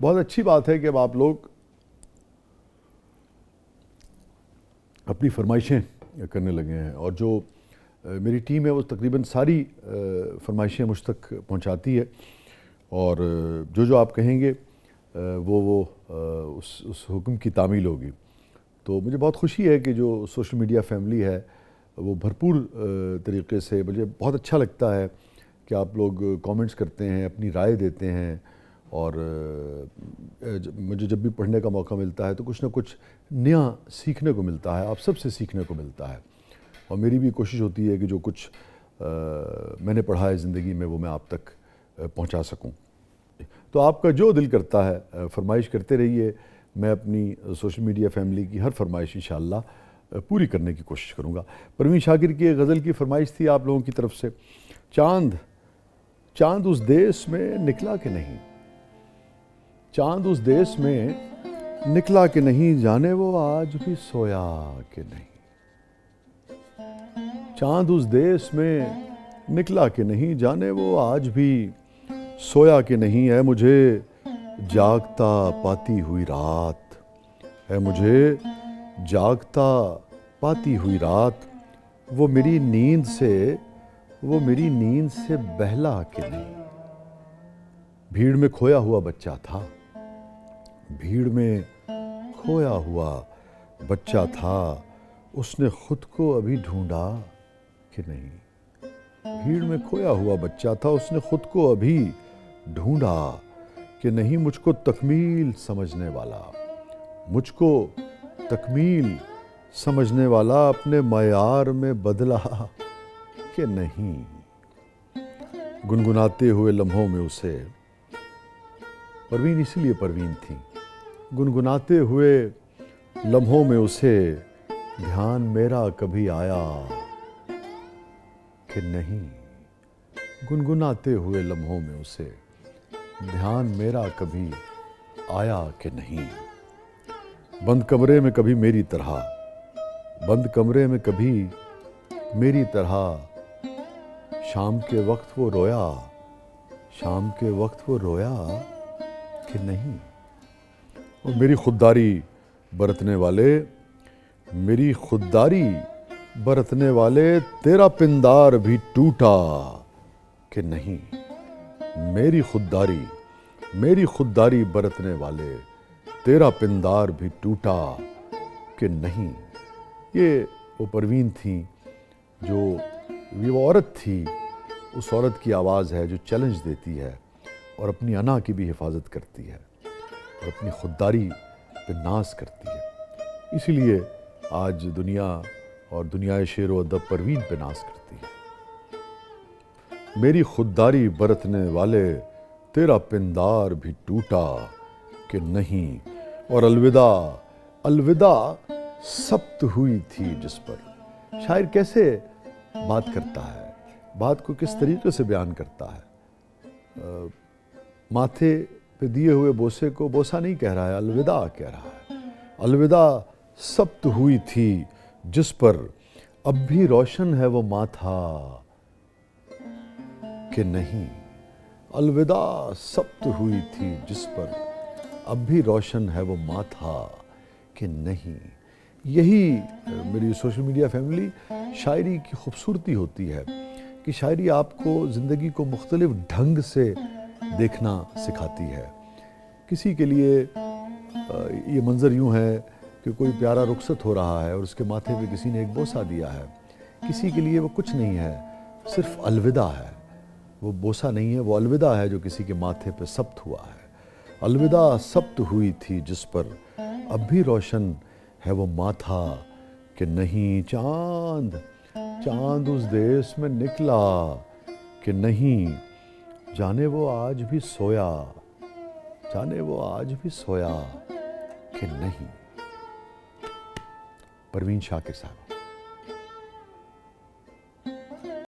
بہت اچھی بات ہے کہ اب آپ لوگ اپنی فرمائشیں کرنے لگے ہیں، اور جو میری ٹیم ہے وہ تقریباً ساری فرمائشیں مجھ تک پہنچاتی ہے، اور جو آپ کہیں گے وہ اس حکم کی تعمیل ہوگی۔ تو مجھے بہت خوشی ہے کہ جو سوشل میڈیا فیملی ہے وہ بھرپور طریقے سے، مجھے بہت اچھا لگتا ہے کہ آپ لوگ کامنٹس کرتے ہیں، اپنی رائے دیتے ہیں، اور مجھے جب بھی پڑھنے کا موقع ملتا ہے تو کچھ نہ کچھ نیا سیکھنے کو ملتا ہے، آپ سب سے سیکھنے کو ملتا ہے، اور میری بھی کوشش ہوتی ہے کہ جو کچھ میں نے پڑھا ہے زندگی میں وہ میں آپ تک پہنچا سکوں۔ تو آپ کا جو دل کرتا ہے فرمائش کرتے رہیے، میں اپنی سوشل میڈیا فیملی کی ہر فرمائش انشاءاللہ پوری کرنے کی کوشش کروں گا۔ پروین شاکر کی ایک غزل کی فرمائش تھی آپ لوگوں کی طرف سے، چاند اس دیس میں نکلا کہ نہیں، چاند اس دیس میں نکلا کہ نہیں، جانے وہ آج بھی سویا کہ نہیں، چاند اس دیس میں نکلا کہ نہیں، جانے وہ آج بھی سویا کہ نہیں، ہے مجھے جاگتا پاتی ہوئی رات، ہے مجھے جاگتا پاتی ہوئی رات، وہ میری نیند سے بہلا کہ نہیں، بھیڑ میں کھویا ہوا بچہ تھا، بھیڑ میں کھویا ہوا بچہ تھا، اس نے خود کو ابھی ڈھونڈا کہ نہیں، بھیڑ میں کھویا ہوا بچہ تھا، اس نے خود کو ابھی ڈھونڈا کہ نہیں، مجھ کو تکمیل سمجھنے والا، مجھ کو تکمیل سمجھنے والا اپنے معیار میں بدلا کہ نہیں، گنگناتے ہوئے لمحوں میں اسے، پروین اسی لیے پروین تھی، گنگناتے ہوئے لمحوں میں اسے دھیان میرا کبھی آیا کہ نہیں، گنگناتے ہوئے لمحوں میں اسے دھیان میرا کبھی آیا کہ نہیں، بند کمرے میں کبھی میری طرح، بند کمرے میں کبھی میری طرح، شام کے وقت وہ رویا، شام کے وقت وہ رویا کہ نہیں، اور میری خودداری برتنے والے، میری خودداری برتنے والے، تیرا پندار بھی ٹوٹا کہ نہیں، میری خودداری برتنے والے، تیرا پندار بھی ٹوٹا کہ نہیں۔ یہ وہ پروین تھیں جو یہ وہ عورت تھی، اس عورت کی آواز ہے جو چیلنج دیتی ہے اور اپنی انا کی بھی حفاظت کرتی ہے اور اپنی خودداری پہ ناز کرتی ہے، اسی لیے آج دنیا اور دنیائے شعر و ادب پروین پہ ناز کرتی ہے۔ میری خودداری برتنے والے، تیرا پندار بھی ٹوٹا کہ نہیں، اور الوداع سبت ہوئی تھی جس پر۔ شاعر کیسے بات کرتا ہے، بات کو کس طریقے سے بیان کرتا ہے، ماتھے پہ دیے ہوئے بوسے کو بوسہ نہیں کہہ رہا ہے، الوداع کہہ رہا ہے۔ الوداع سبت ہوئی تھی جس پر، اب بھی روشن ہے وہ ماتھا کہ نہیں، الوداع سبت ہوئی تھی جس پر، اب بھی روشن ہے وہ ماتھا کہ نہیں۔ یہی میری سوشل میڈیا فیملی شاعری کی خوبصورتی ہوتی ہے کہ شاعری آپ کو زندگی کو مختلف ڈھنگ سے دیکھنا سکھاتی ہے۔ کسی کے لیے یہ منظر یوں ہے کہ کوئی پیارا رخصت ہو رہا ہے اور اس کے ماتھے پہ کسی نے ایک بوسہ دیا ہے، کسی کے لیے وہ کچھ نہیں ہے، صرف الوداع ہے، وہ بوسہ نہیں ہے، وہ الوداع ہے جو کسی کے ماتھے پہ سبت ہوا ہے۔ الوداع سبت ہوئی تھی جس پر، اب بھی روشن ہے وہ ماتھا کہ نہیں، چاند اس دیس میں نکلا کہ نہیں، جانے وہ آج بھی سویا، جانے وہ آج بھی سویا کہ نہیں۔ پروین شاکر صاحب۔